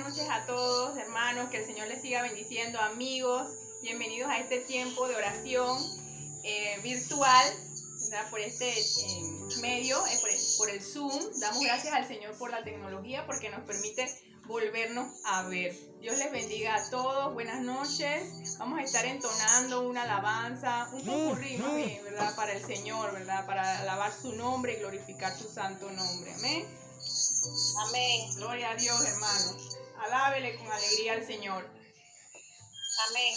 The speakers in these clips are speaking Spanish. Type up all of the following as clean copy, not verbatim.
noches a todos, hermanos, que el Señor les siga bendiciendo, amigos. Bienvenidos a este tiempo de oración virtual, ¿verdad? Por este medio, por el Zoom. Damos gracias al Señor por la tecnología, porque nos permite volvernos a ver. Dios les bendiga a todos, buenas noches. Vamos a estar entonando una alabanza, un popurrí, más bien, ¿verdad? Para el Señor, ¿verdad? Para alabar su nombre y glorificar su santo nombre. Amén. Amén. Gloria a Dios, hermanos. Alábele con alegría al Señor. Amén.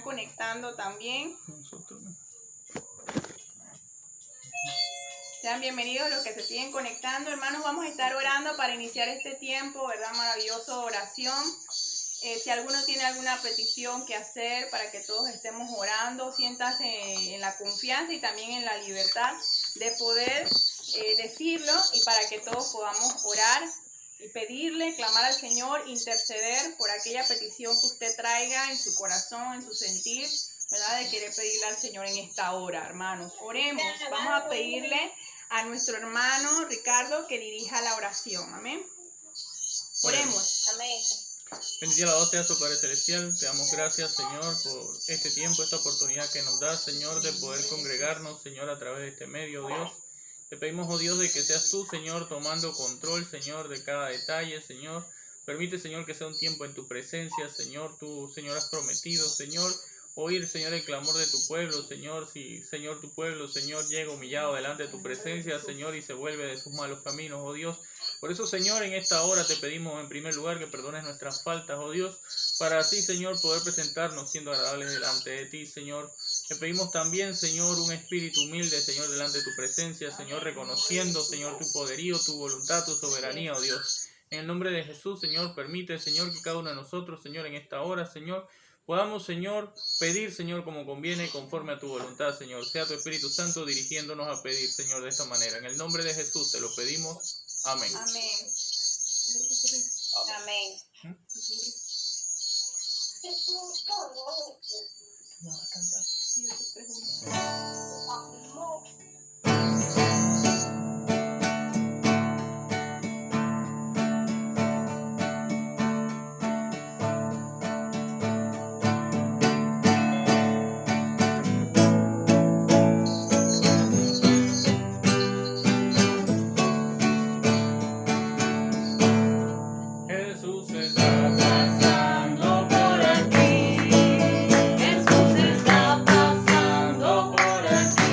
Conectando también. Sean bienvenidos los que se siguen conectando, hermanos. Vamos a estar orando para iniciar este tiempo, ¿verdad? Maravilloso oración. Si alguno tiene alguna petición que hacer para que todos estemos orando, siéntase en la confianza y también en la libertad de poder decirlo, y para que todos podamos orar y pedirle, clamar al Señor, interceder por aquella petición que usted traiga en su corazón, en su sentir, ¿verdad? De querer pedirle al Señor en esta hora, hermanos. Oremos, vamos a pedirle a nuestro hermano Ricardo que dirija la oración, amén. Oremos. Amén. Bendito alabado sea su Padre Celestial. Te damos gracias, Señor, por este tiempo, esta oportunidad que nos da, Señor, de poder congregarnos, Señor, a través de este medio, Dios. Te pedimos, oh Dios, de que seas tú, Señor, tomando control, Señor, de cada detalle, Señor. Permite, Señor, que sea un tiempo en tu presencia, Señor. Tú, Señor, has prometido, Señor, oír, Señor, el clamor de tu pueblo, Señor. Si, Señor, tu pueblo, Señor, llega humillado delante de tu presencia, Señor, y se vuelve de sus malos caminos, oh Dios. Por eso, Señor, en esta hora te pedimos, en primer lugar, que perdones nuestras faltas, oh Dios, para así, Señor, poder presentarnos siendo agradables delante de ti, Señor. Te pedimos también, Señor, un espíritu humilde, Señor, delante de tu presencia, Señor, reconociendo, Señor, tu poderío, tu voluntad, tu soberanía, oh Dios. En el nombre de Jesús, Señor, permite, Señor, que cada uno de nosotros, Señor, en esta hora, Señor, podamos, Señor, pedir, Señor, como conviene, conforme a tu voluntad, Señor. Sea tu Espíritu Santo dirigiéndonos a pedir, Señor, de esta manera. En el nombre de Jesús te lo pedimos. Amén. Amén. Amén. Vamos a cantar. Jesús está pasando por aquí. Jesús está pasando por aquí.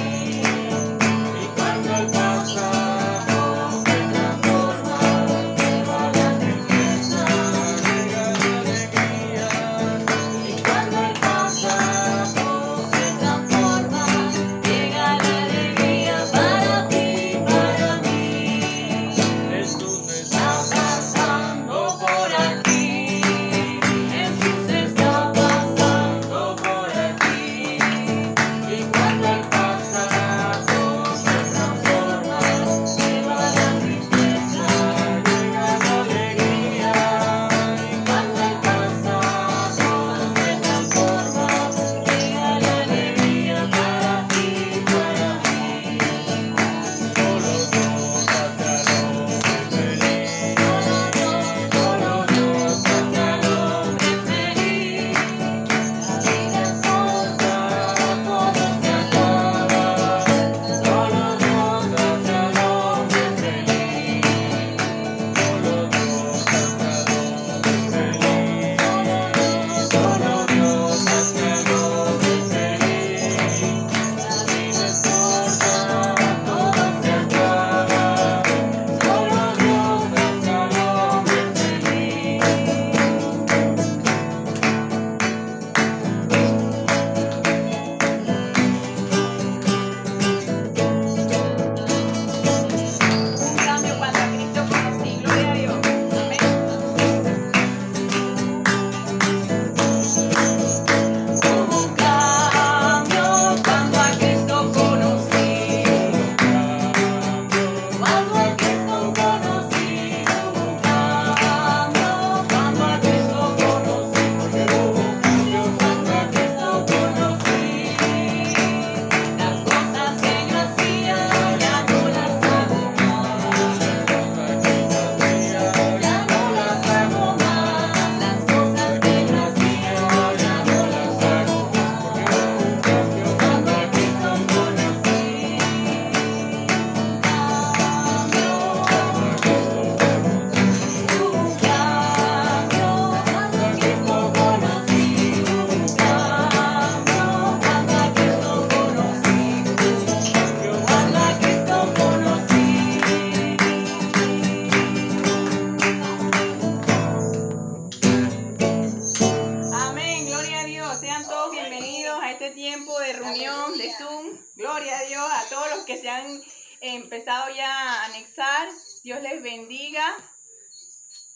se han empezado ya a anexar. Dios les bendiga,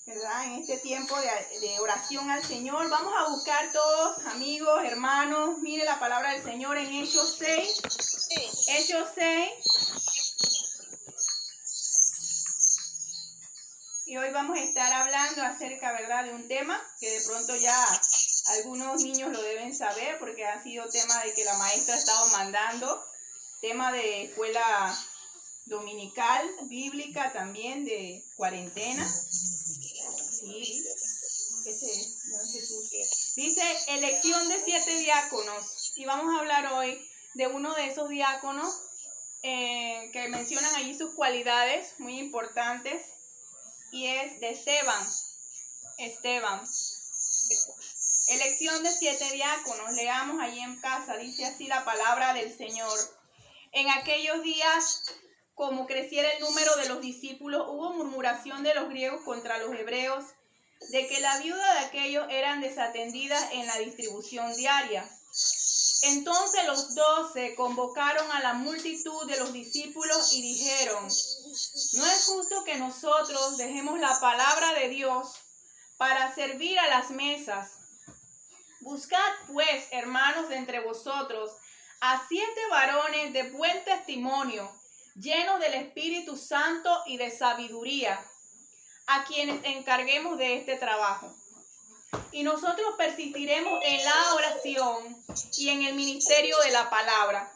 ¿verdad? En este tiempo de oración al Señor. Vamos a buscar todos, amigos, hermanos. Mire la palabra del Señor en Hechos 6. Hechos 6. Y hoy vamos a estar hablando acerca, ¿verdad?, de un tema que de pronto ya algunos niños lo deben saber porque ha sido tema de que la maestra ha estado mandando. Tema de escuela dominical, bíblica también, de cuarentena. Sí, Jesús. Dice, elección de 7 diáconos. Y vamos a hablar hoy de uno de esos diáconos que mencionan allí sus cualidades muy importantes. Y es de Esteban. Elección de 7 diáconos. Leamos allí en casa. Dice así la palabra del Señor. En aquellos días, como creciera el número de los discípulos, hubo murmuración de los griegos contra los hebreos, de que la viuda de aquellos eran desatendidas en la distribución diaria. Entonces los 12 convocaron a la multitud de los discípulos y dijeron, no es justo que nosotros dejemos la palabra de Dios para servir a las mesas. Buscad pues, hermanos, de entre vosotros, a 7 varones de buen testimonio, llenos del Espíritu Santo y de sabiduría, a quienes encarguemos de este trabajo. Y nosotros persistiremos en la oración y en el ministerio de la palabra.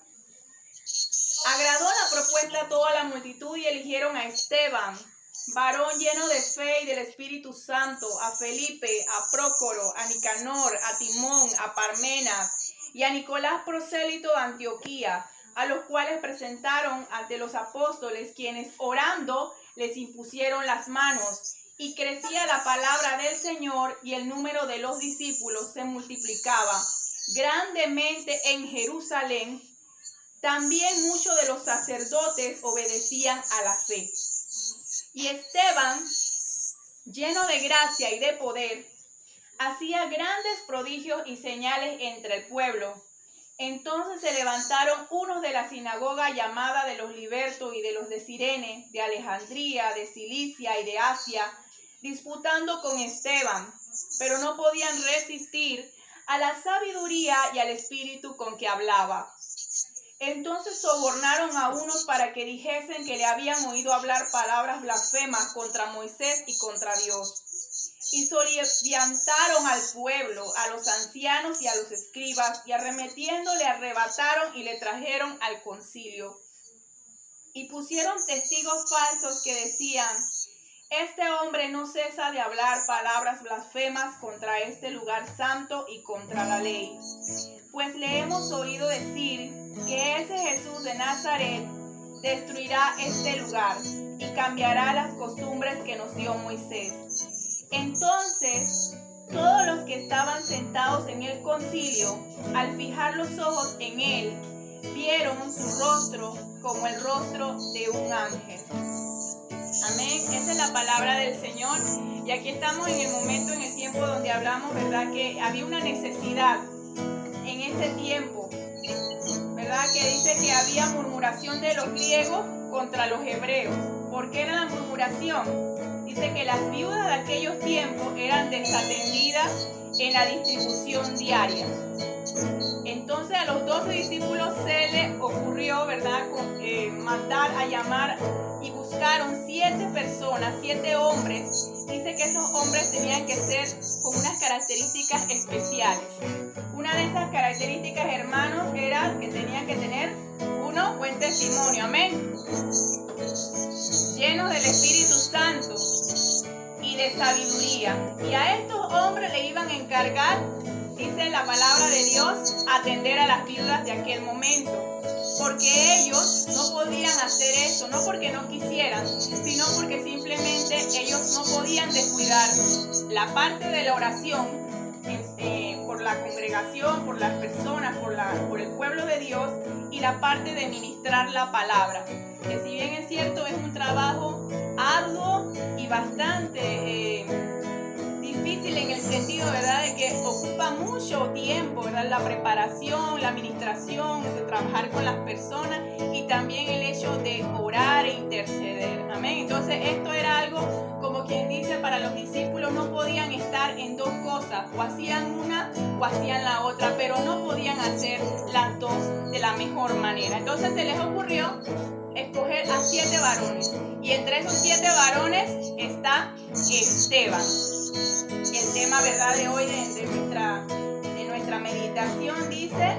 Agradó la propuesta a toda la multitud y eligieron a Esteban, varón lleno de fe y del Espíritu Santo, a Felipe, a Prócoro, a Nicanor, a Timón, a Parmenas y a Nicolás prosélito de Antioquía, a los cuales presentaron ante los apóstoles, quienes orando les impusieron las manos. Y crecía la palabra del Señor y el número de los discípulos se multiplicaba grandemente en Jerusalén. También muchos de los sacerdotes obedecían a la fe. Y Esteban, lleno de gracia y de poder, hacía grandes prodigios y señales entre el pueblo. Entonces se levantaron unos de la sinagoga llamada de los libertos y de los de Cirene, de Alejandría, de Cilicia y de Asia, disputando con Esteban, pero no podían resistir a la sabiduría y al espíritu con que hablaba. Entonces sobornaron a unos para que dijesen que le habían oído hablar palabras blasfemas contra Moisés y contra Dios. Y soliviantaron al pueblo, a los ancianos y a los escribas, y arremetiendo le arrebataron y le trajeron al concilio. Y pusieron testigos falsos que decían, este hombre no cesa de hablar palabras blasfemas contra este lugar santo y contra la ley. Pues le hemos oído decir que ese Jesús de Nazaret destruirá este lugar y cambiará las costumbres que nos dio Moisés. Entonces, todos los que estaban sentados en el concilio, al fijar los ojos en él, vieron su rostro como el rostro de un ángel. Amén. Esa es la palabra del Señor. Y aquí estamos en el momento, en el tiempo donde hablamos, ¿verdad? Que había una necesidad en ese tiempo, ¿verdad? Que dice que había murmuración de los griegos contra los hebreos. ¿Por qué era la murmuración? Dice que las viudas de aquellos tiempos eran desatendidas en la distribución diaria. Entonces a los 12 discípulos se les ocurrió, ¿verdad?, mandar a llamar y buscaron 7 personas, 7 hombres. Dice que esos hombres tenían que ser con unas características especiales. Una de esas características, hermanos, era que tenían que tener, uno, buen testimonio, amén, llenos del Espíritu Santo y de sabiduría. Y a estos hombres le iban a encargar, dice la palabra de Dios, atender a las viudas de aquel momento. Porque ellos no podían hacer eso, no porque no quisieran, sino porque simplemente ellos no podían descuidar la parte de la oración por la congregación, por las personas, por el pueblo de Dios, y la parte de ministrar la palabra. Que si bien es cierto, es un trabajo arduo y bastante difícil en el sentido, ¿verdad?, de que ocupa mucho tiempo, ¿verdad? La preparación, la administración, de trabajar con las personas y también el hecho de orar e interceder. Amén. Entonces esto era algo, como quien dice, para los discípulos no podían estar en dos cosas, o hacían una o hacían la otra, pero no podían hacer las dos de la mejor manera. Entonces se les ocurrió escoger a 7 varones, y entre esos 7 varones está Esteban. El tema, ¿verdad?, de hoy de nuestra meditación dice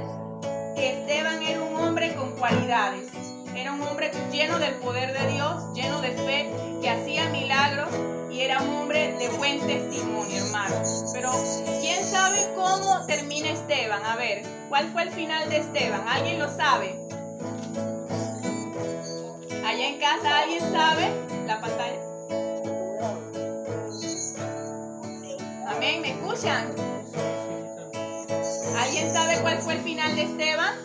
que Esteban era un hombre con cualidades, era un hombre lleno del poder de Dios, lleno de fe, que hacía milagros y era un hombre de buen testimonio, hermano. Pero ¿quién sabe cómo termina Esteban? A ver, ¿cuál fue el final de Esteban? ¿Alguien lo sabe? Allá en casa, ¿alguien sabe? La pantalla. Amén, ¿me escuchan? ¿Alguien sabe cuál fue el final de Esteban?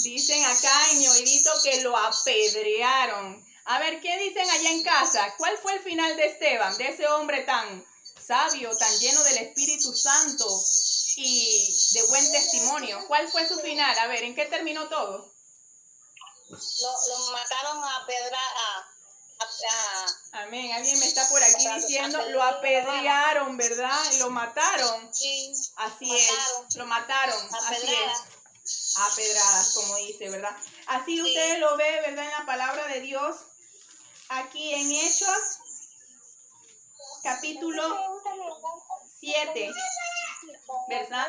Dicen acá en mi oídito que lo apedrearon. A ver, ¿qué dicen allá en casa? ¿Cuál fue el final de Esteban? De ese hombre tan sabio, tan lleno del Espíritu Santo y de buen testimonio. ¿Cuál fue su final? A ver, ¿en qué terminó todo? Lo mataron a pedra. Amén. Alguien me está por aquí diciendo, lo apedrearon, ¿verdad? Lo mataron. Sí. Así es, lo mataron. Así es. A pedradas, como dice, ¿verdad? Así ustedes lo ven, ¿verdad? En la palabra de Dios. Aquí en Hechos, capítulo 7, ¿verdad?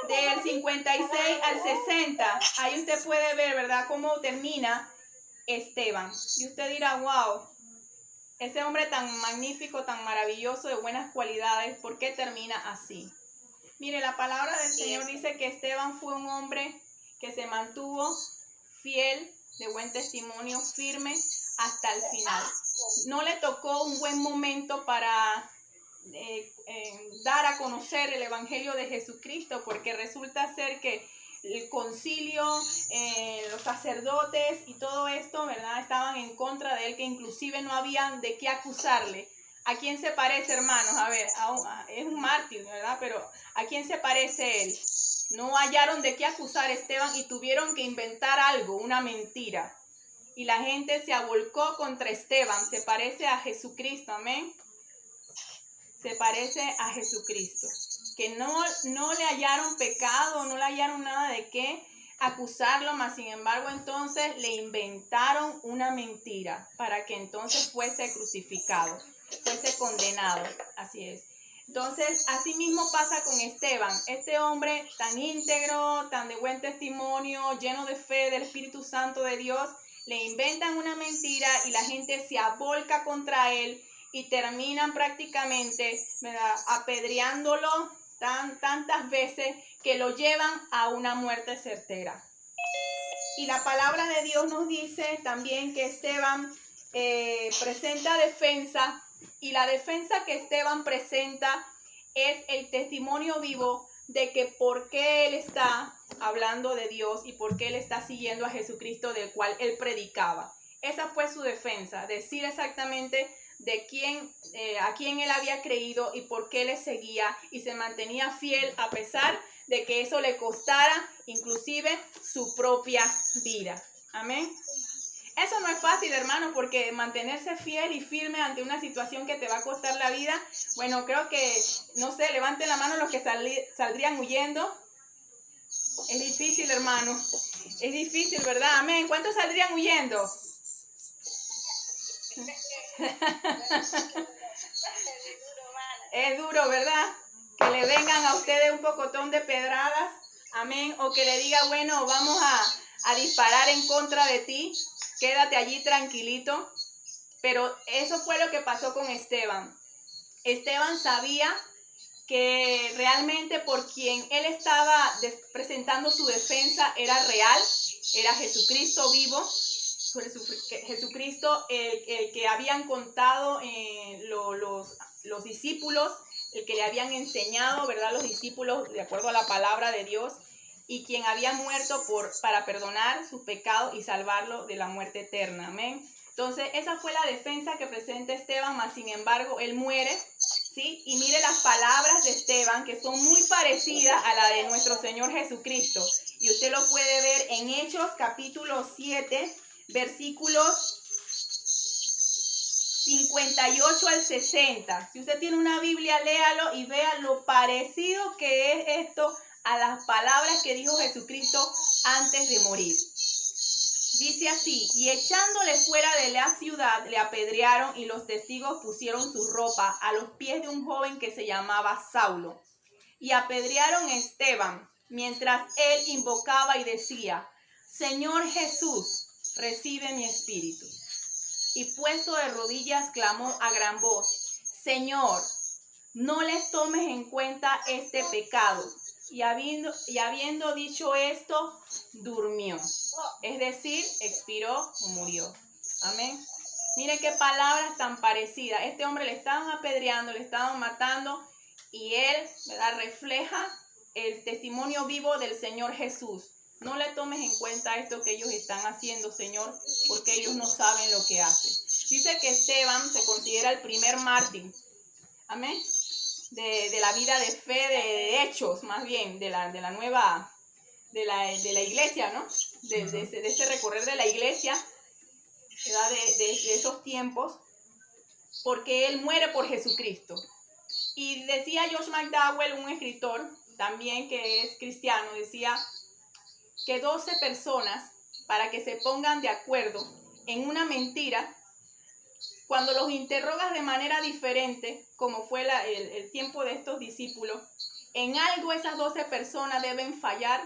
Del 56 al 60. Ahí usted puede ver, ¿verdad?, cómo termina Esteban. Y usted dirá, wow, ese hombre tan magnífico, tan maravilloso, de buenas cualidades, ¿por qué termina así? Mire, la palabra del Señor dice que Esteban fue un hombre que se mantuvo fiel, de buen testimonio, firme hasta el final. No le tocó un buen momento para dar a conocer el Evangelio de Jesucristo, porque resulta ser que el concilio, los sacerdotes y todo esto, ¿verdad?, estaban en contra de él, que inclusive no habían de qué acusarle. ¿A quién se parece, hermanos? A ver, es un mártir, ¿verdad? Pero ¿a quién se parece él? No hallaron de qué acusar a Esteban y tuvieron que inventar algo, una mentira. Y la gente se avolcó contra Esteban. Se parece a Jesucristo, amén. Se parece a Jesucristo. Que no le hallaron pecado, no le hallaron nada de qué acusarlo, mas sin embargo entonces le inventaron una mentira para que entonces fuese crucificado, fuese condenado. Así es. Entonces, así mismo pasa con Esteban, este hombre tan íntegro, tan de buen testimonio, lleno de fe del Espíritu Santo de Dios. Le inventan una mentira y la gente se avolca contra él y terminan prácticamente, ¿verdad?, apedreándolo tantas veces que lo llevan a una muerte certera. Y la palabra de Dios nos dice también que Esteban presenta defensa, y la defensa que Esteban presenta es el testimonio vivo de que por qué él está hablando de Dios y por qué él está siguiendo a Jesucristo, del cual él predicaba. Esa fue su defensa, decir exactamente de a quién él había creído y por qué le seguía y se mantenía fiel a pesar de que eso le costara inclusive su propia vida. Amén. Eso no es fácil, hermano, porque mantenerse fiel y firme ante una situación que te va a costar la vida, bueno, creo que, no sé, levanten la mano los que saldrían huyendo. Es difícil, hermano. Es difícil, ¿verdad? Amén. ¿Cuántos saldrían huyendo? Es duro, ¿verdad? Que le vengan a ustedes un pocotón de pedradas. Amén. O que le diga, bueno, vamos a disparar en contra de ti. Quédate allí tranquilito. Pero eso fue lo que pasó con Esteban. Esteban sabía que realmente por quien él estaba presentando su defensa era real, era Jesucristo vivo, Jesucristo el que habían contado los discípulos, el que le habían enseñado, ¿verdad?, los discípulos de acuerdo a la palabra de Dios, y quien había muerto para perdonar sus pecados y salvarlo de la muerte eterna. Amén. Entonces, esa fue la defensa que presenta Esteban, mas sin embargo, él muere, ¿sí? Y mire las palabras de Esteban, que son muy parecidas a la de nuestro Señor Jesucristo. Y usted lo puede ver en Hechos capítulo 7, versículos 58 al 60. Si usted tiene una Biblia, léalo y vea lo parecido que es esto a las palabras que dijo Jesucristo antes de morir. Dice así: y echándole fuera de la ciudad, le apedrearon, y los testigos pusieron su ropa a los pies de un joven que se llamaba Saulo. Y apedrearon a Esteban, mientras él invocaba y decía: Señor Jesús, recibe mi espíritu. Y puesto de rodillas, clamó a gran voz: Señor, no les tomes en cuenta este pecado. Y habiendo dicho esto, durmió. Es decir, expiró o murió. Amén. Mire qué palabras tan parecidas. Este hombre le estaban apedreando, le estaban matando, y él, ¿verdad?, refleja el testimonio vivo del Señor Jesús. No le tomes en cuenta esto que ellos están haciendo, Señor, porque ellos no saben lo que hacen. Dice que Esteban se considera el primer mártir. Amén. De la vida de fe, de hechos, más bien, de la nueva, de la iglesia, ¿no? De ese recorrer de la iglesia, ¿verdad? De esos tiempos, porque él muere por Jesucristo. Y decía Josh McDowell, un escritor también que es cristiano, decía que 12 personas, para que se pongan de acuerdo en una mentira, cuando los interrogas de manera diferente, como fue el tiempo de estos discípulos, en algo esas 12 personas deben fallar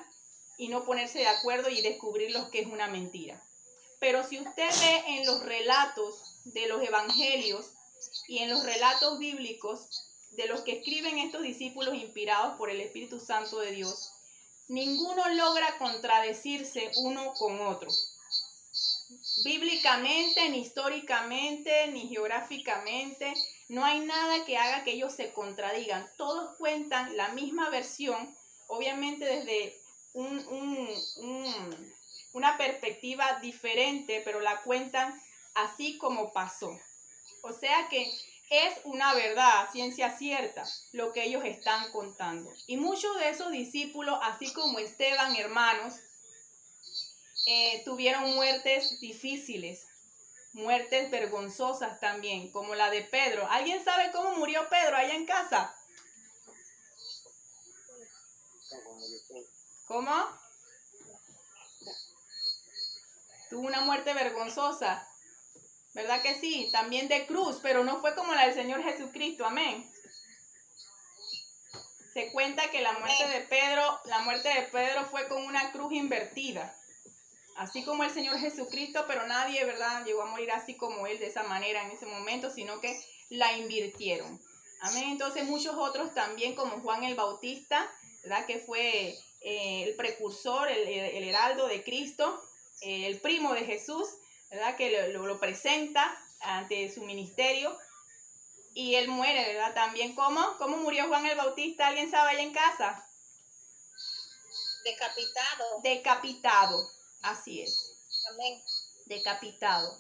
y no ponerse de acuerdo y descubrir lo que es una mentira. Pero si usted ve en los relatos de los evangelios y en los relatos bíblicos de los que escriben estos discípulos inspirados por el Espíritu Santo de Dios, ninguno logra contradecirse uno con otro. Bíblicamente, ni históricamente, ni geográficamente, no hay nada que haga que ellos se contradigan. Todos cuentan la misma versión, obviamente desde una perspectiva diferente, pero la cuentan así como pasó. O sea que es una verdad, ciencia cierta, lo que ellos están contando. Y muchos de esos discípulos, así como Esteban, hermanos, tuvieron muertes difíciles, muertes vergonzosas también, como la de Pedro. ¿Alguien sabe cómo murió Pedro allá en casa? ¿Cómo? Tuvo una muerte vergonzosa, ¿verdad que sí? También de cruz, pero no fue como la del Señor Jesucristo, amén. Se cuenta que la muerte de Pedro fue con una cruz invertida. Así como el Señor Jesucristo, pero nadie, ¿verdad?, llegó a morir así como él, de esa manera en ese momento, sino que la invirtieron. Amén. Entonces muchos otros también, como Juan el Bautista, ¿verdad?, que fue el precursor, el heraldo de Cristo, el primo de Jesús, ¿verdad?, que lo presenta ante su ministerio, y él muere, ¿verdad? También, ¿cómo murió Juan el Bautista? ¿Alguien sabe allá en casa? Decapitado. Decapitado. Así es. Amén. Decapitado.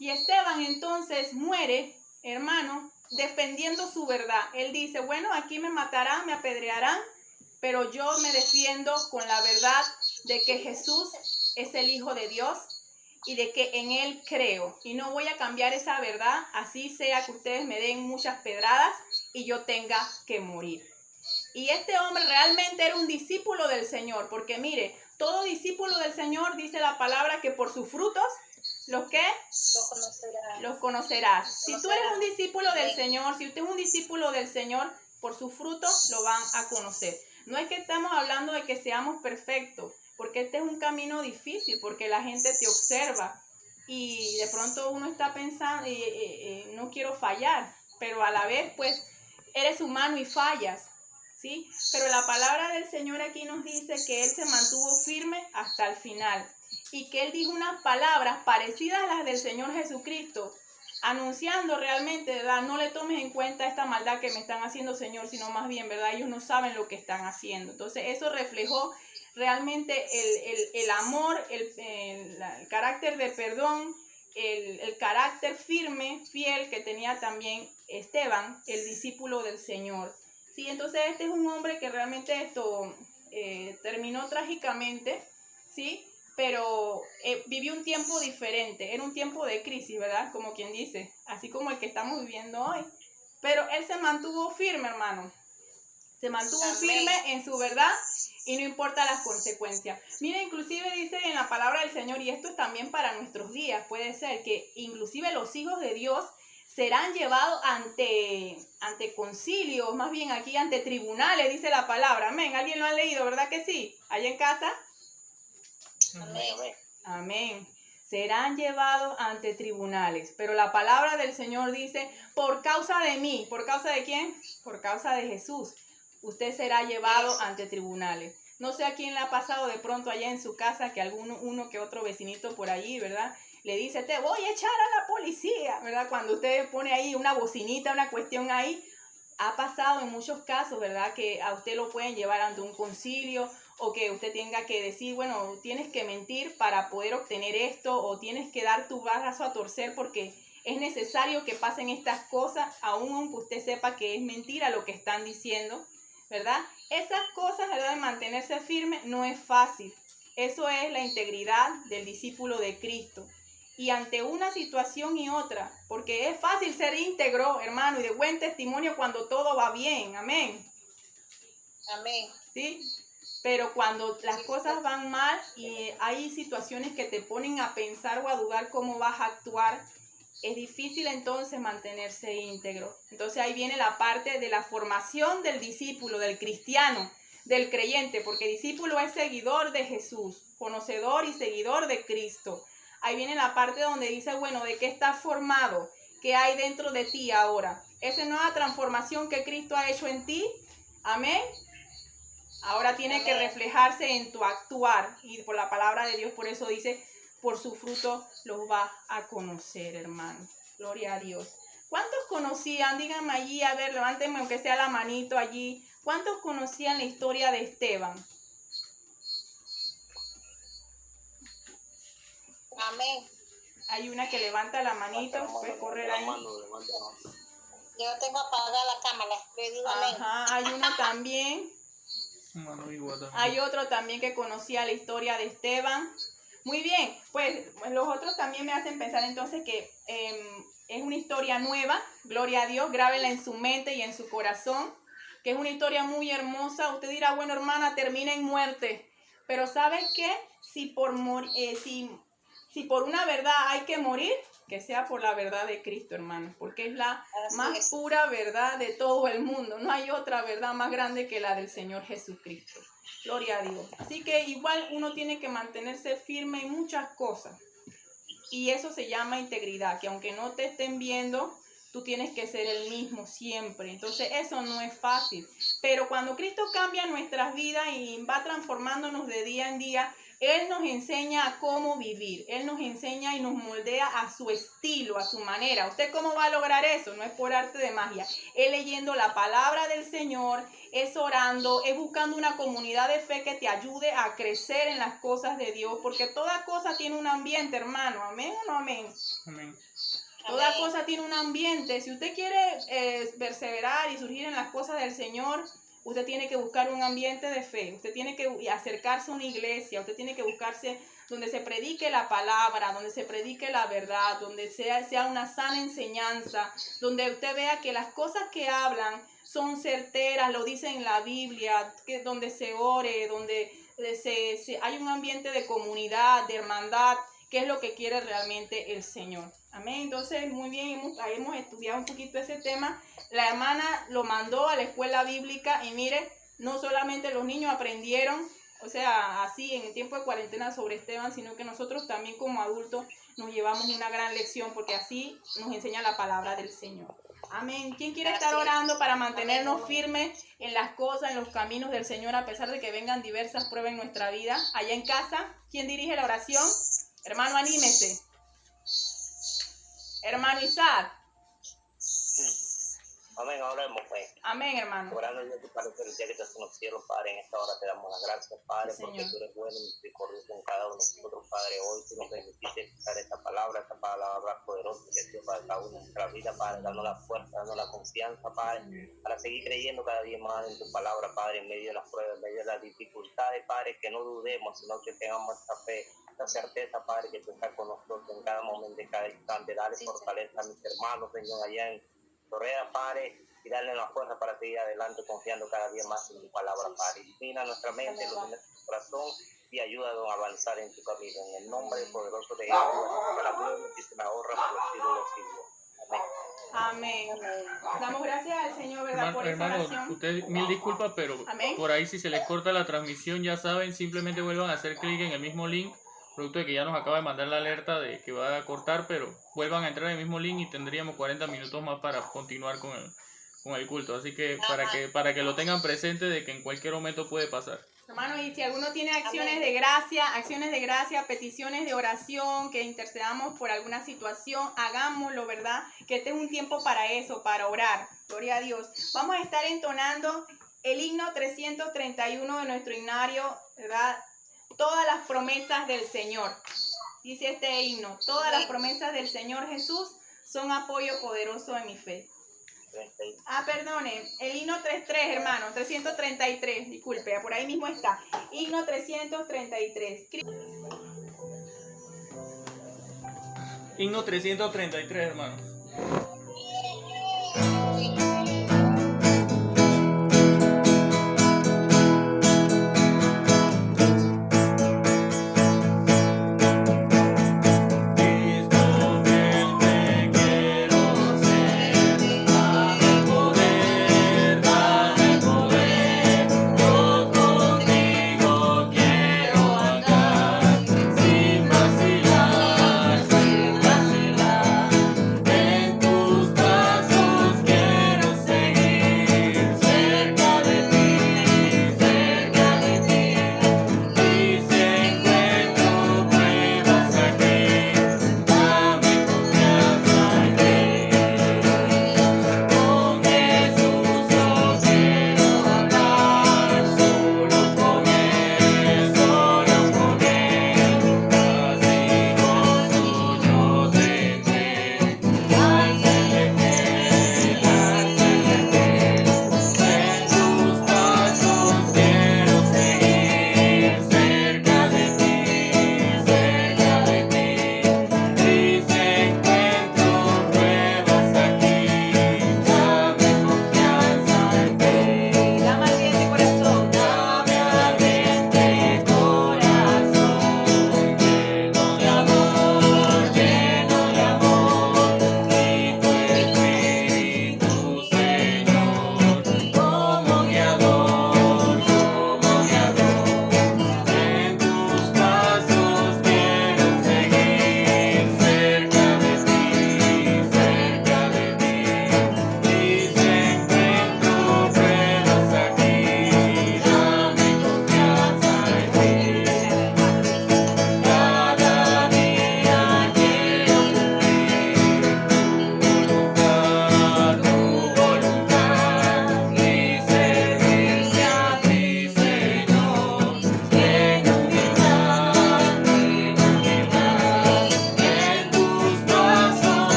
Y Esteban entonces muere, hermano, defendiendo su verdad. Él dice, bueno, aquí me matarán, me apedrearán, pero yo me defiendo con la verdad de que Jesús es el Hijo de Dios y de que en Él creo. Y no voy a cambiar esa verdad, así sea que ustedes me den muchas pedradas y yo tenga que morir. Y este hombre realmente era un discípulo del Señor, porque mire, todo discípulo del Señor, dice la palabra, que por sus frutos, ¿los qué? Los conocerás. Si tú eres un discípulo del Señor, si usted es un discípulo del Señor, por sus frutos lo van a conocer. No es que estamos hablando de que seamos perfectos, porque este es un camino difícil, porque la gente te observa y de pronto uno está pensando, no quiero fallar, pero a la vez, pues, eres humano y fallas. ¿Sí? Pero la palabra del Señor aquí nos dice que Él se mantuvo firme hasta el final y que Él dijo unas palabras parecidas a las del Señor Jesucristo, anunciando realmente, ¿verdad? No le tomes en cuenta esta maldad que me están haciendo, Señor, sino más bien, ¿verdad? Ellos no saben lo que están haciendo. Entonces eso reflejó realmente el amor, el carácter de perdón el carácter firme, fiel que tenía también Esteban, el discípulo del Señor. Sí, entonces este es un hombre que realmente terminó trágicamente, ¿sí? Pero vivió un tiempo diferente, era un tiempo de crisis, ¿verdad? Como quien dice, así como el que estamos viviendo hoy. Pero él se mantuvo firme, hermano. Se mantuvo firme en su verdad y no importa las consecuencias. Mira, inclusive dice en la palabra del Señor, y esto es también para nuestros días, puede ser que inclusive los hijos de Dios serán llevados ante concilios, más bien aquí ante tribunales, dice la palabra. Amén. ¿Alguien lo ha leído, verdad que sí? ¿Allá en casa? Amén. Amén. Serán llevados ante tribunales. Pero la palabra del Señor dice, por causa de mí. ¿Por causa de quién? Por causa de Jesús. Usted será llevado ante tribunales. No sé a quién le ha pasado de pronto allá en su casa que uno que otro vecinito por allí, ¿verdad? Le dice, te voy a echar a la policía, ¿verdad? Cuando usted pone ahí una bocinita, una cuestión ahí, ha pasado en muchos casos, ¿verdad? Que a usted lo pueden llevar ante un concilio o que usted tenga que decir, bueno, tienes que mentir para poder obtener esto o tienes que dar tu brazo a torcer porque es necesario que pasen estas cosas, aun aunque usted sepa que es mentira lo que están diciendo, ¿verdad? Esas cosas, ¿verdad? De mantenerse firme no es fácil. Eso es la integridad del discípulo de Cristo. Y ante una situación y otra, porque es fácil ser íntegro, hermano, y de buen testimonio cuando todo va bien, amén. Amén. ¿Sí? Pero cuando las cosas van mal y hay situaciones que te ponen a pensar o a dudar cómo vas a actuar, es difícil entonces mantenerse íntegro. Entonces ahí viene la parte de la formación del discípulo, del cristiano, del creyente, porque discípulo es seguidor de Jesús, conocedor y seguidor de Cristo. Ahí viene la parte donde dice, bueno, ¿de qué estás formado? ¿Qué hay dentro de ti ahora? Esa nueva transformación que Cristo ha hecho en ti, amén. Ahora tiene que reflejarse en tu actuar y por la palabra de Dios, por eso dice, por su fruto los va a conocer, hermano. Gloria a Dios. ¿Cuántos conocían? Díganme allí, a ver, levántenme aunque sea la manito allí. ¿Cuántos conocían la historia de Esteban? Amén. Hay una que levanta la manito, puede correr ahí. Yo tengo apagada la cámara. Le digo amén. Ajá, hay uno también. Hay otro también que conocía la historia de Esteban. Muy bien, pues los otros también me hacen pensar entonces que es una historia nueva, gloria a Dios, grábenla en su mente y en su corazón, que es una historia muy hermosa. Usted dirá, bueno, hermana, termina en muerte, pero ¿sabe qué? Si por una verdad hay que morir, que sea por la verdad de Cristo, hermano, porque es la más pura verdad de todo el mundo. No hay otra verdad más grande que la del Señor Jesucristo. Gloria a Dios. Así que igual uno tiene que mantenerse firme en muchas cosas. Y eso se llama integridad, que aunque no te estén viendo, tú tienes que ser el mismo siempre. Entonces eso no es fácil. Pero cuando Cristo cambia nuestras vidas y va transformándonos de día en día, Él nos enseña a cómo vivir. Él nos enseña y nos moldea a su estilo, a su manera. ¿Usted cómo va a lograr eso? No es por arte de magia. Es leyendo la palabra del Señor, es orando, es buscando una comunidad de fe que te ayude a crecer en las cosas de Dios. Porque toda cosa tiene un ambiente, hermano. ¿Amén o no amén? Amén. Toda cosa tiene un ambiente. Si usted quiere perseverar y surgir en las cosas del Señor, usted tiene que buscar un ambiente de fe. Usted tiene que acercarse a una iglesia. Usted tiene que buscarse donde se predique la palabra, donde se predique la verdad, donde sea una sana enseñanza, donde usted vea que las cosas que hablan son certeras, lo dice en la Biblia, donde se ore, donde hay un ambiente de comunidad, de hermandad, que es lo que quiere realmente el Señor. Amén. Entonces, muy bien, hemos estudiado un poquito ese tema. La hermana lo mandó a la escuela bíblica y mire, no solamente los niños aprendieron, o sea, así en el tiempo de cuarentena sobre Esteban, sino que nosotros también como adultos nos llevamos una gran lección porque así nos enseña la palabra del Señor. Amén. ¿Quién quiere estar orando para mantenernos firmes en las cosas, en los caminos del Señor, a pesar de que vengan diversas pruebas en nuestra vida? Allá en casa, ¿quién dirige la oración? Hermano, anímese. Hermano Isaac. Amén, oremos, pues. Amén, hermano. Orando Dios, tu Padre celestial que estás en los cielos, Padre, en esta hora te damos las gracias, Padre, Sí, porque Señor. tú eres bueno y misericordioso con cada uno de nosotros, Padre. Hoy tú nos permitiste escuchar esta palabra poderosa que es Dios para cada uno de nuestra vida, Padre, dando la fuerza, dando la confianza, Padre, para seguir creyendo cada día más en tu palabra, Padre, en medio de las pruebas, en medio de las dificultades, Padre, que no dudemos, sino que tengamos esta fe, esta certeza, Padre, que tú estás con nosotros en cada momento, en cada instante. Dale fortaleza a mis hermanos, Señor, allá en Torrea, Padre, y darle la fuerza para seguir adelante, confiando cada día más en tu palabra, Padre. Ilumina nuestra mente, ilumina nuestro corazón y ayúdanos a avanzar en tu camino. En el nombre poderoso de Jesús, que la gloria y se la honra por los siglos de los siglos. Amén. Amén. Damos gracias al Señor, ¿verdad? Por esa Hermano, oración. ustedes mil disculpas, pero Amén. por ahí si se les corta la transmisión, ya saben, simplemente vuelvan a hacer clic en el mismo link, producto de que ya nos acaba de mandar la alerta de que va a cortar, pero vuelvan a entrar en el mismo link y tendríamos 40 minutos más para continuar con el culto. Así que para que lo tengan presente de que en cualquier momento puede pasar. Hermano, y si alguno tiene acciones de gracia, peticiones de oración, que intercedamos por alguna situación, hagámoslo, ¿verdad? Que este es un tiempo para eso, para orar. Gloria a Dios. Vamos a estar entonando el himno 331 de nuestro himnario, ¿verdad? Todas las promesas del Señor. Dice este himno, todas las promesas del Señor Jesús son apoyo poderoso en mi fe. Perdone, el himno 33, hermano, 333, disculpe, por ahí mismo está. Himno 333. Himno 333, hermanos.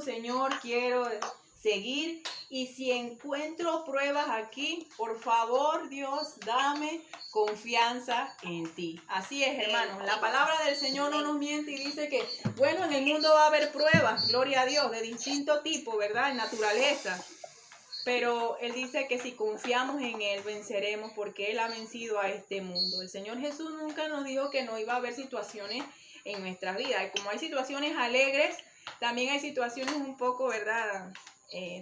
Señor, quiero seguir. Y si encuentro pruebas aquí, por favor, Dios, dame confianza en ti. Así es, hermanos. La palabra del Señor no nos miente y dice que, bueno, en el mundo va a haber pruebas, gloria a Dios, de distinto tipo, ¿verdad? En naturaleza. Pero Él dice que si confiamos en Él, venceremos porque Él ha vencido a este mundo. El Señor Jesús nunca nos dijo que no iba a haber situaciones en nuestras vidas. Y como hay situaciones alegres, también hay situaciones un poco, ¿verdad?,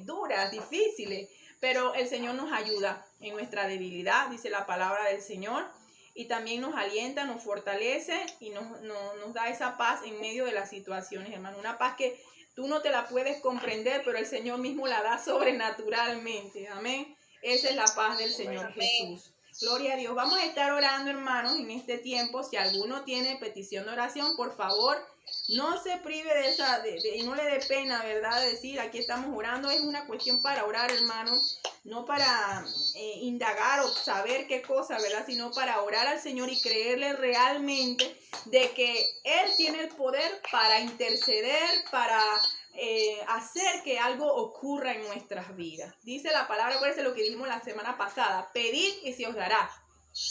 duras, difíciles. Pero el Señor nos ayuda en nuestra debilidad, dice la palabra del Señor. y también nos alienta, nos fortalece y nos da esa paz en medio de las situaciones, hermano. Una paz que tú no te la puedes comprender, pero el Señor mismo la da sobrenaturalmente. Amén. Esa es la paz del Señor Jesús. Gloria a Dios. Vamos a estar orando, hermanos, en este tiempo. Si alguno tiene petición de oración, por favor, no se prive de esa, y no le dé pena, ¿verdad? Decir, aquí estamos orando. Es una cuestión para orar, hermanos, no para indagar o saber qué cosa, ¿verdad? Sino para orar al Señor y creerle realmente de que Él tiene el poder para interceder, para hacer que algo ocurra en nuestras vidas. Dice la palabra, acuérdense lo que dijimos la semana pasada: pedid y se os dará,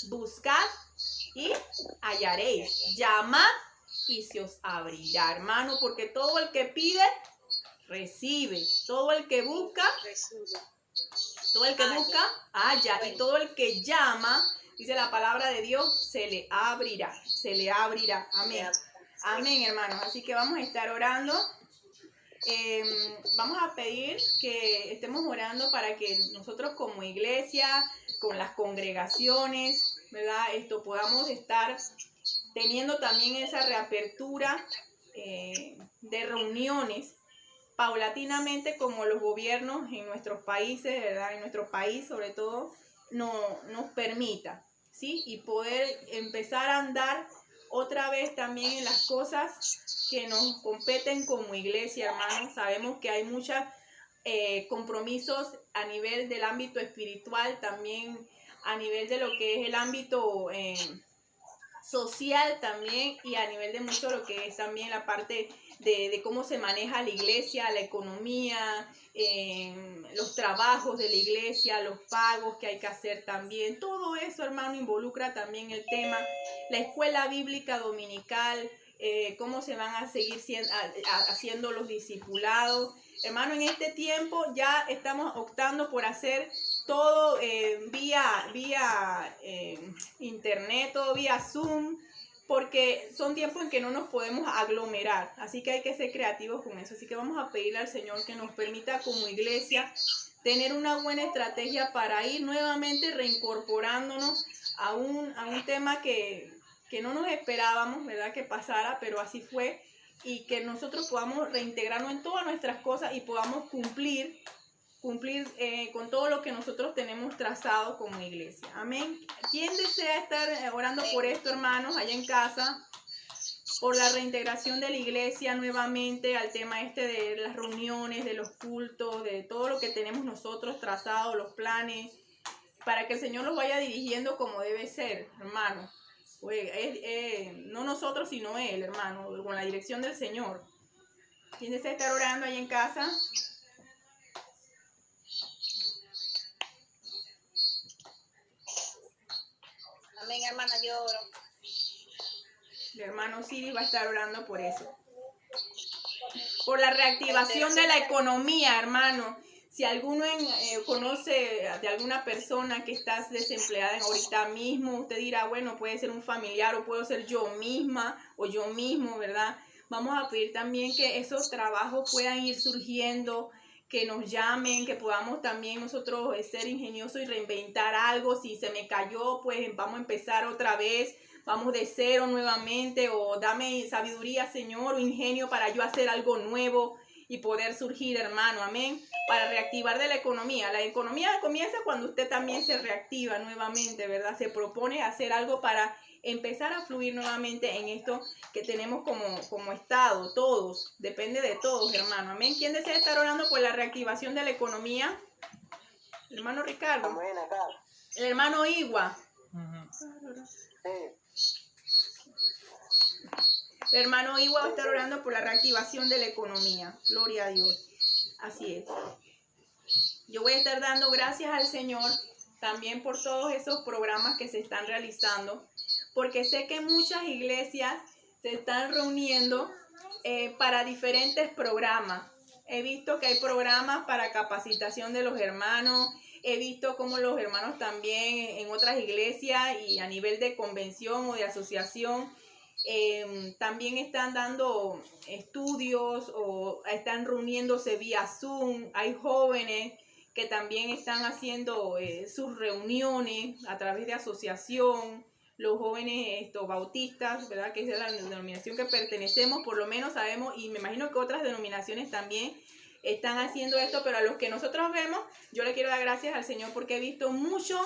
buscad y hallaréis, llamad y se os abrirá, hermano, porque todo el que pide, recibe, todo el que busca, halla, y todo el que llama, dice la palabra de Dios, se le abrirá, amén, amén, hermanos. Así que vamos a estar orando. Vamos a pedir que estemos orando para que nosotros como iglesia, con las congregaciones, ¿verdad? Podamos estar teniendo también esa reapertura de reuniones paulatinamente, como los gobiernos en nuestros países, ¿verdad? En nuestro país sobre todo, nos permita, ¿sí? Y poder empezar a andar otra vez también en las cosas que nos competen como iglesia, hermanos. Sabemos que hay muchos compromisos a nivel del ámbito espiritual, también a nivel de lo que es el ámbito social también, y a nivel de mucho lo que es también la parte de cómo se maneja la iglesia, la economía, los trabajos de la iglesia, los pagos que hay que hacer también. Todo eso, hermano, involucra también el tema, la escuela bíblica dominical, cómo se van a seguir haciendo los discipulados. Hermano, en este tiempo ya estamos optando por hacer todo vía internet, todo vía Zoom, porque son tiempos en que no nos podemos aglomerar, así que hay que ser creativos con eso. Así que vamos a pedirle al Señor que nos permita como iglesia tener una buena estrategia para ir nuevamente reincorporándonos a un tema que no nos esperábamos, ¿verdad?, que pasara, pero así fue, y que nosotros podamos reintegrarnos en todas nuestras cosas y podamos cumplir con todo lo que nosotros tenemos trazado como iglesia. Amén. ¿Quién desea estar orando por esto, hermanos, allá en casa? Por la reintegración de la iglesia nuevamente al tema de las reuniones, de los cultos, de todo lo que tenemos nosotros trazado, los planes, para que el Señor los vaya dirigiendo como debe ser, hermano. No nosotros, sino Él, hermano, con la dirección del Señor. ¿Quién desea estar orando allá en casa? Amén, hermana, yo oro. El hermano Siri va a estar orando por eso. Por la reactivación de la economía, hermano. Si alguno conoce de alguna persona que está desempleada ahorita mismo, usted dirá, bueno, puede ser un familiar o puedo ser yo misma o yo mismo, ¿verdad? Vamos a pedir también que esos trabajos puedan ir surgiendo, que nos llamen, que podamos también nosotros ser ingeniosos y reinventar algo. Si se me cayó, pues vamos a empezar otra vez, vamos de cero nuevamente, o dame sabiduría, Señor, o ingenio para yo hacer algo nuevo y poder surgir, hermano, amén, para reactivar de la economía. La economía comienza cuando usted también se reactiva nuevamente, ¿verdad? Se propone hacer algo para empezar a fluir nuevamente en esto que tenemos como Estado, todos, depende de todos, hermano, amén. ¿Quién desea estar orando por la reactivación de la economía? El hermano Ricardo. Amén, acá. El hermano Igua. Sí. El hermano Igua va a estar orando por la reactivación de la economía. Gloria a Dios. Así es. Yo voy a estar dando gracias al Señor también por todos esos programas que se están realizando, porque sé que muchas iglesias se están reuniendo para diferentes programas. He visto que hay programas para capacitación de los hermanos. He visto cómo los hermanos también en otras iglesias y a nivel de convención o de asociación también están dando estudios o están reuniéndose vía Zoom. Hay jóvenes que también están haciendo sus reuniones a través de asociación, los jóvenes bautistas, ¿verdad? Que es la denominación que pertenecemos, por lo menos sabemos, y me imagino que otras denominaciones también están haciendo esto, pero a los que nosotros vemos, yo le quiero dar gracias al Señor porque he visto mucho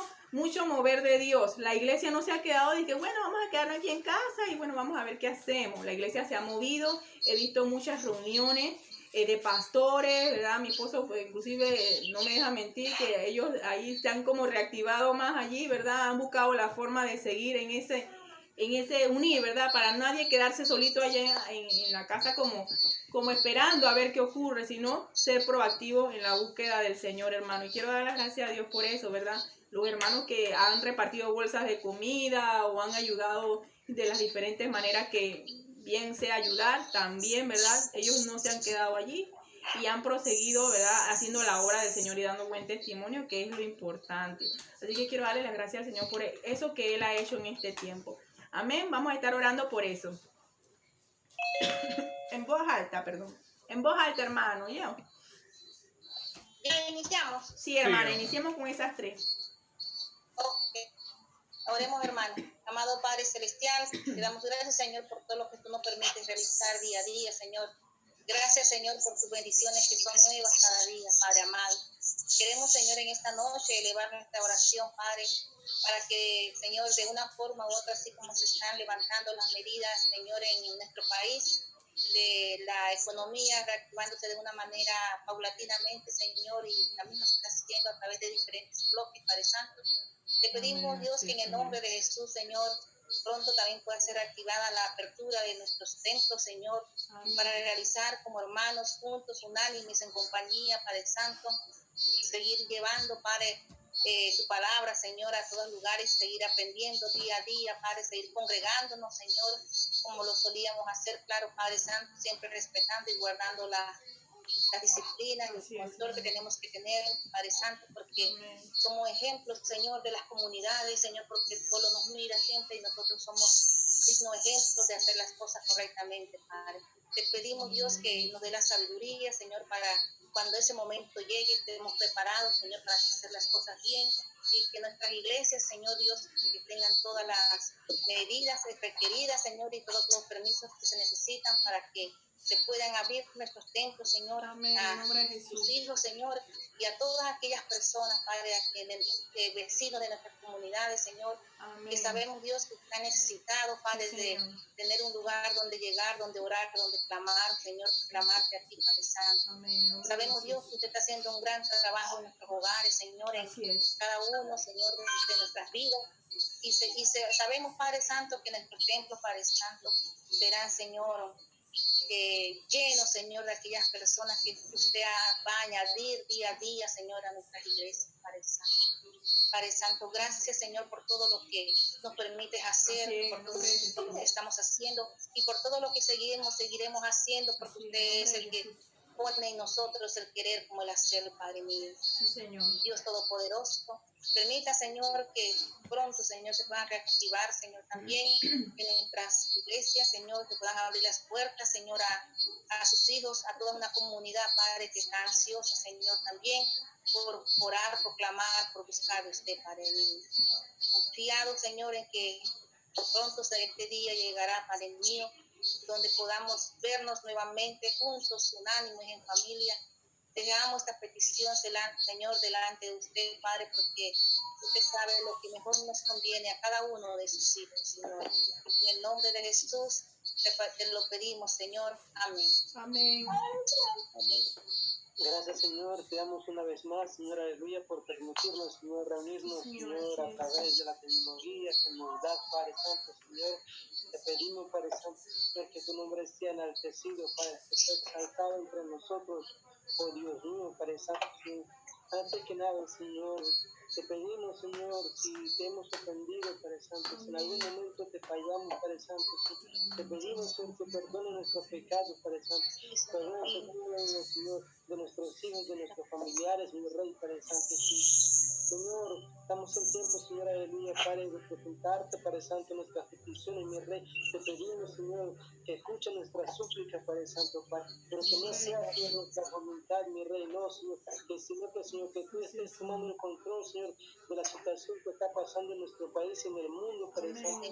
mover de Dios. La iglesia no se ha quedado de que, bueno, vamos a quedarnos aquí en casa y bueno, vamos a ver qué hacemos. La iglesia se ha movido, he visto muchas reuniones de pastores, ¿verdad? Mi esposo pues, inclusive no me deja mentir que ellos ahí se han como reactivado más allí, ¿verdad? Han buscado la forma de seguir en ese unir, ¿verdad? Para nadie quedarse solito allá en la casa como esperando a ver qué ocurre, sino ser proactivo en la búsqueda del Señor, hermano. Y quiero dar las gracias a Dios por eso, ¿verdad? Los hermanos que han repartido bolsas de comida o han ayudado de las diferentes maneras que bien sea ayudar, también, ¿verdad? Ellos no se han quedado allí y han proseguido, ¿verdad? Haciendo la obra del Señor y dando buen testimonio, que es lo importante. Así que quiero darle las gracias al Señor por eso que Él ha hecho en este tiempo. Amén. Vamos a estar orando por eso. En voz alta, perdón. En voz alta, hermano. ¿Ya? ¿Ya iniciamos? Sí, hermana, Sí. iniciemos con esas tres. Ok. Oremos, hermano. Amado Padre Celestial, te damos gracias, Señor, por todo lo que tú nos permites realizar día a día, Señor. Gracias, Señor, por tus bendiciones que son nuevas cada día, Padre amado. Queremos, Señor, en esta noche elevar nuestra oración, Padre, para que, Señor, de una forma u otra, así como se están levantando las medidas, Señor, en nuestro país, de la economía reactivándose de una manera paulatinamente, Señor, y la misma se está haciendo a través de diferentes bloques, Padre Santo. Te pedimos, Dios, que en el nombre de Jesús, Señor, pronto también pueda ser activada la apertura de nuestros templos, Señor, para realizar como hermanos juntos, unánimes, en compañía, Padre Santo, seguir llevando, Padre, tu palabra, Señor, a todos lugares, seguir aprendiendo día a día, Padre, seguir congregándonos, Señor, como lo solíamos hacer, claro, Padre Santo, siempre respetando y guardando las disciplinas y el control que tenemos que tener, Padre Santo, porque somos ejemplos, Señor, de las comunidades, Señor, porque el pueblo nos mira siempre y nosotros somos dignos ejemplos de hacer las cosas correctamente, Padre. Te pedimos, Dios, que nos dé la sabiduría, Señor, para cuando ese momento llegue, estemos preparados, Señor, para hacer las cosas bien y que nuestras iglesias, Señor Dios, que tengan todas las medidas requeridas, Señor, y todos los permisos que se necesitan para que se puedan abrir nuestros templos, Señor, Amén, a en nombre de Jesús. sus hijos, Señor, y a todas aquellas personas, Padre, vecinos de nuestras comunidades, Señor, Amén. que sabemos, Dios, que están necesitados, Padre, Sí, de tener un lugar donde llegar, donde orar, donde clamar, Señor, clamarte a ti, Padre Santo. Amén. Sabemos, Dios, que usted está haciendo un gran trabajo en nuestros hogares, Señor, en cada uno, Señor, de nuestras vidas. Y sabemos, Padre Santo, que nuestros templos, Padre Santo, serán, Señor, llenos, Señor, de aquellas personas que usted va a añadir día a día, Señor, a nuestras iglesias, Padre Santo. Padre Santo, gracias, Señor, por todo lo que nos permites hacer, por todo lo que estamos haciendo y por todo lo que seguiremos haciendo, porque usted es el que pone en nosotros el querer como el hacer, Padre mío. Sí, Señor. Dios Todopoderoso, permita, Señor, que pronto, Señor, se puedan reactivar, Señor, también en nuestras iglesias, Señor, que puedan abrir las puertas, Señor, a sus hijos, a toda una comunidad, Padre, que está ansiosa, Señor, también por orar, por clamar, por buscar de usted, Padre mío. Confiado, Señor, en que pronto este día llegará, Padre mío, donde podamos vernos nuevamente juntos, unánimes, en familia. Dejamos esta petición, Señor, delante de usted, Padre, porque usted sabe lo que mejor nos conviene a cada uno de sus hijos, Señor. En el nombre de Jesús te lo pedimos, Señor. Amén. Amén. Amén. Gracias, Señor. Te damos una vez más, Señor, aleluya, por permitirnos, Señor, reunirnos, Señor, a través de la tecnología que nos da, Padre Santo, Señor. Te pedimos, Padre Santo, Señor, que tu nombre sea enaltecido, Padre, que sea exaltado entre nosotros, oh Dios mío, Padre Santo, Señor. Antes que nada, Señor, te pedimos, Señor, si te hemos ofendido, Padre Santo, si en algún momento te fallamos, Padre Santo, te pedimos, Señor, que perdone nuestros pecados, Padre Santo. Perdone, Señor, de nuestros hijos, de nuestros familiares, mi Rey, Padre Santo. Señor, estamos en tiempo, Señor, aleluya, Padre, de presentarte, Padre Santo, nuestras peticiones, mi Rey. Te pedimos, Señor, que escuche nuestras súplicas, Padre Santo, Padre, pero que no sea, Señor, nuestra voluntad, mi Rey, no, Señor, que Señor, que tú estés tomando el control, Señor, Señor, de la situación que está pasando en nuestro país y en el mundo, Padre Santo.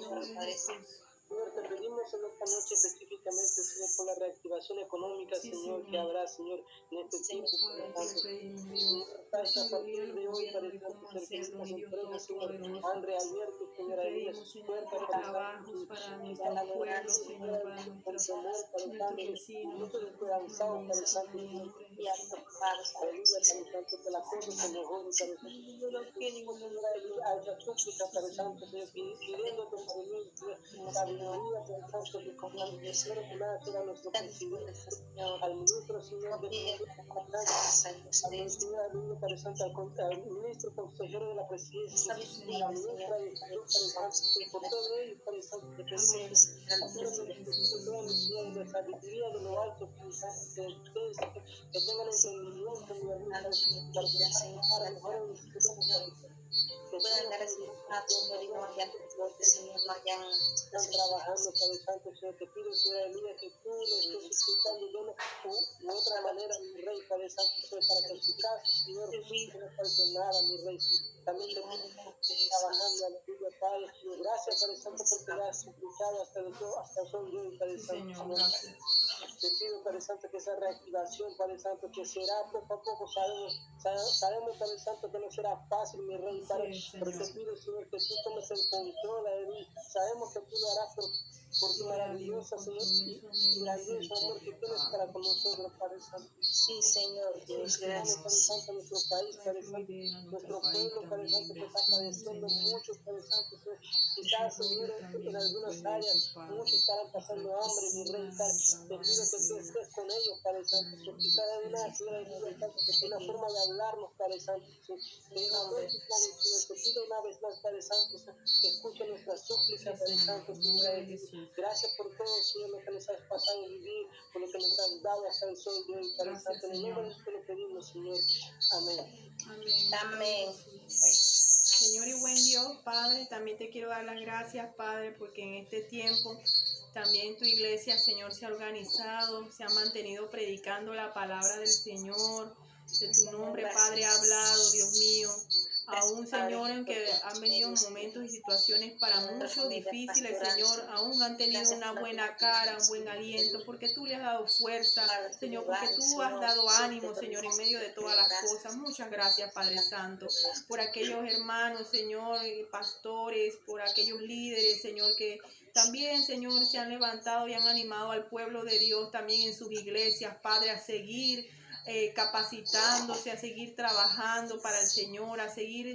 Señor, te pedimos en esta noche específicamente, Señor, por la reactivación económica, Señor, que habrá, Señor, en este tiempo, Padre Santo. Señor, hasta a partir de hoy, Padre Santo, Señor, que estas empresas, Señor, han reabierto, Señor, aleluya, sus puertas, Padre Santo, para y nuestro van a pueblo, adorar, Señor, para con temor, Padre Santo, vecinos, muchos esperanzados, Padre Santo, Señor, aleluya, Padre Santo, que la cosa se mejore, Padre Santo. Pedimos, Señor, aleluya, a esa súplica, Padre Santo, Señor, pidiéndote, Padre mío, Señor, sabiduría, Padre Santo, que quiero que nada sea nuestro presidente, al ministro, Señor, de al Señor, aleluya, Padre Santo, al ministro consejero de la presidencia, a la ministra de Salud, Padre Santo, por todo ello, Padre Santo, que pedimos, de sabiduría de lo alto, Padre Santo, que tengan entendimiento, mi hermano, para mejorar el futuro, Padre Santo. Puedan dar resultados, Señor, no hayan están trabajando, Padre Santo, Señor, te pido, Señor, aleluya, que tú le estés escuchando de una u otra manera, mi Rey, Padre Santo, Señor, para que en su casa, Señor, no falte nada, mi Rey. También te pido, trabajando, aleluya, Padre. Gracias, Padre Santo, porque le has escuchado hasta soy yo, Padre Santo, Señor. Te pido, Padre Santo, que esa reactivación, Padre Santo, que será poco a poco, sabemos, Padre Santo, que no será fácil, mi Rey, Padre, pero te pido, Señor, que tú tomes el control, aleluya. Sabemos que tú lo harás por tu maravillosa, Señor, y grandioso amor que tienes para con nosotros, Padre Santo. Sí, Señor, Dios, gracias, Padre Santo, a nuestro país, Padre Santo, nuestro pueblo, Padre Santo, que está padeciendo mucho, Padre Santo, Señor. Quizás, Señor, en algunas áreas, muchos estarán pasando hambre, mi Rey, Padre. Te pido que tú estés con ellos, Padre Santo, Señor. Quizás hay una, Señor, una forma de hablarnos, Padre Santo, Señor. Te pido una vez más, Padre Santo, Señor, que escuche nuestra súplica, Padre Santo, Señor. Gracias por todo, Señor, lo que nos has pasado a vivir, por lo que nos has dado hasta el sol de hoy, Padre Santo. En el nombre de Jesús te lo pedimos, Señor. Amén. Amén. Señor y buen Dios, Padre, también te quiero dar las gracias, Padre, porque en este tiempo también tu iglesia, Señor, se ha organizado, se ha mantenido predicando la palabra del Señor, de tu nombre, Padre, ha hablado, Dios mío. Aún, Señor, en que han venido momentos y situaciones para muchos difíciles, Señor, aún han tenido una buena cara, un buen aliento, porque tú le has dado fuerza, Señor, porque tú has dado ánimo, Señor, en medio de todas las cosas. Muchas gracias, Padre Santo, por aquellos hermanos, Señor, pastores, por aquellos líderes, Señor, que también, Señor, se han levantado y han animado al pueblo de Dios también en sus iglesias, Padre, a seguir capacitándose, a seguir trabajando para el Señor, a seguir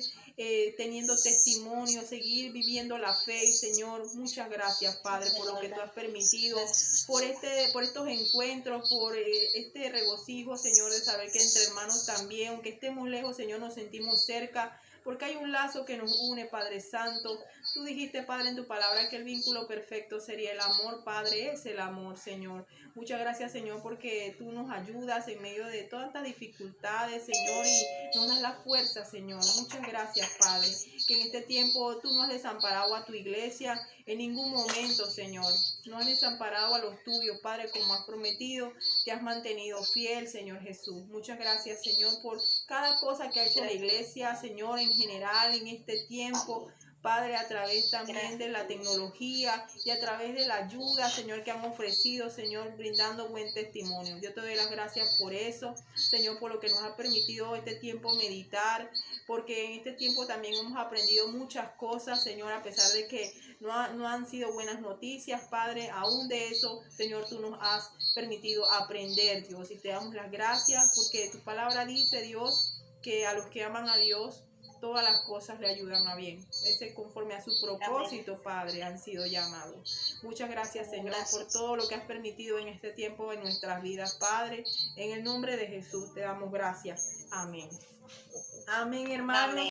teniendo testimonio, seguir viviendo la fe, Señor. Muchas gracias, Padre, por lo que tú has permitido, por estos encuentros, por este regocijo, Señor, de saber que entre hermanos también, aunque estemos lejos, Señor, nos sentimos cerca, porque hay un lazo que nos une, Padre Santo. Tú dijiste, Padre, en tu palabra que el vínculo perfecto sería el amor, Padre, es el amor, Señor. Muchas gracias, Señor, porque tú nos ayudas en medio de tantas dificultades, Señor, y nos das la fuerza, Señor. Muchas gracias, Padre, que en este tiempo tú no has desamparado a tu iglesia en ningún momento, Señor. No has desamparado a los tuyos, Padre, como has prometido, te has mantenido fiel, Señor Jesús. Muchas gracias, Señor, por cada cosa que ha hecho la iglesia, Señor, en general, en este tiempo. Padre, a través también de la tecnología y a través de la ayuda, Señor, que han ofrecido, Señor, brindando buen testimonio. Yo te doy las gracias por eso, Señor, por lo que nos ha permitido este tiempo meditar, porque en este tiempo también hemos aprendido muchas cosas, Señor, a pesar de que no han sido buenas noticias, Padre, aún de eso, Señor, tú nos has permitido aprender, Dios, y te damos las gracias porque tu palabra dice, Dios, que a los que aman a Dios, todas las cosas le ayudan a bien. Ese conforme a su propósito, Padre, han sido llamados. Muchas gracias, Señor, por todo lo que has permitido en este tiempo en nuestras vidas, Padre. En el nombre de Jesús te damos gracias. Amén. Amén, hermanos.